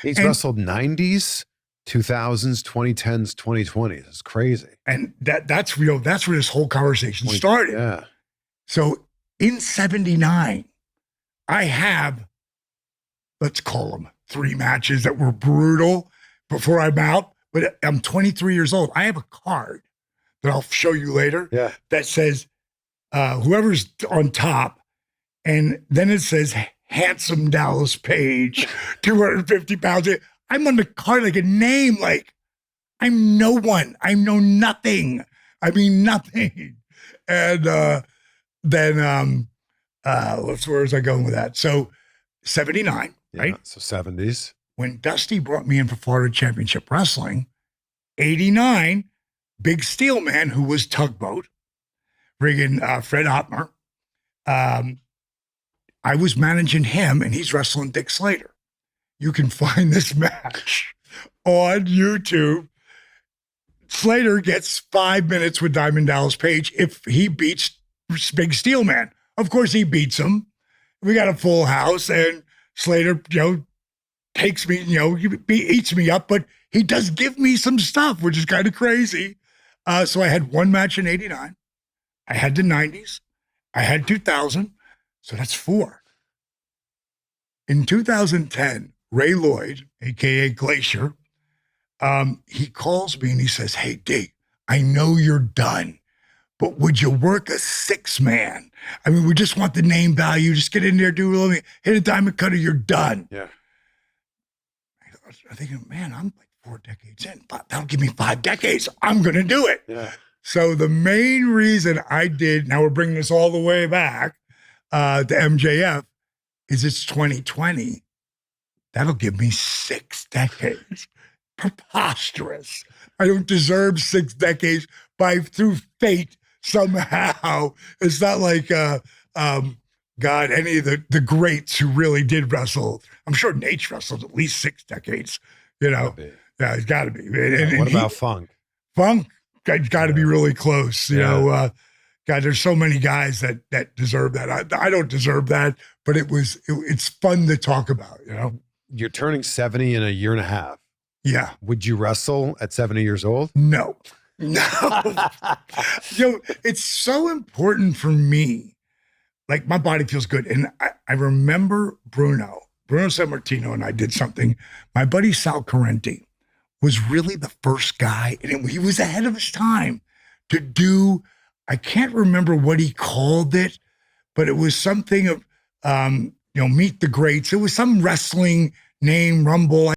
He's And wrestled 90s, 2000s, 2010s, 2020s. It's crazy. And that's real. That's where this whole conversation started. Yeah. So in 79, I have, let's call them 3 matches that were brutal before I'm out, but I'm 23 years old. I have a card that I'll show you later that says whoever's on top, and then it says handsome Dallas Page, 250 pounds. I'm on the card like a name, like I'm no one. I know nothing. I mean, nothing. And then where was I going with that? So 79, right? So 70s. When Dusty brought me in for Florida Championship Wrestling, 89, Big Steel Man, who was Tugboat, friggin' Fred Ottmer, I was managing him, and he's wrestling Dick Slater. You can find this match on YouTube. Slater gets 5 minutes with Diamond Dallas Page if he beats Big Steel Man. Of course, he beats him. We got a full house, and Slater, takes me, he eats me up, but he does give me some stuff, which is kind of crazy. So I had 1 match in 89. I had the 90s. I had 2000. So that's 4. In 2010, Ray Lloyd, AKA Glacier, he calls me and he says, "Hey, D, I know you're done, but would you work a 6-man? I mean, we just want the name value. Just get in there, do a little, hit a diamond cutter, you're done." Yeah. I'm thinking, man, I'm like 4 decades in. That'll give me 5 decades. I'm going to do it. Yeah. So the main reason I did, now we're bringing this all the way back to MJF, is it's 2020. That'll give me 6 decades. Preposterous. I don't deserve 6 decades through fate somehow. It's not like, God, any of the greats who really did wrestle. I'm sure Nate's wrestled at least 6 decades, Yeah, it's got to be. And what about Funk? Funk got to be really close, God, there's so many guys that deserve that. I don't deserve that, but it's fun to talk about, You're turning 70 in a year and a half. Yeah. Would you wrestle at 70 years old? No. It's so important for me. Like, my body feels good. And I remember Bruno Sammartino and I did something. My buddy Sal Correnti was really the first guy, and he was ahead of his time to do, I can't remember what he called it, but it was something of, Meet the Greats. It was some wrestling name, Rumble.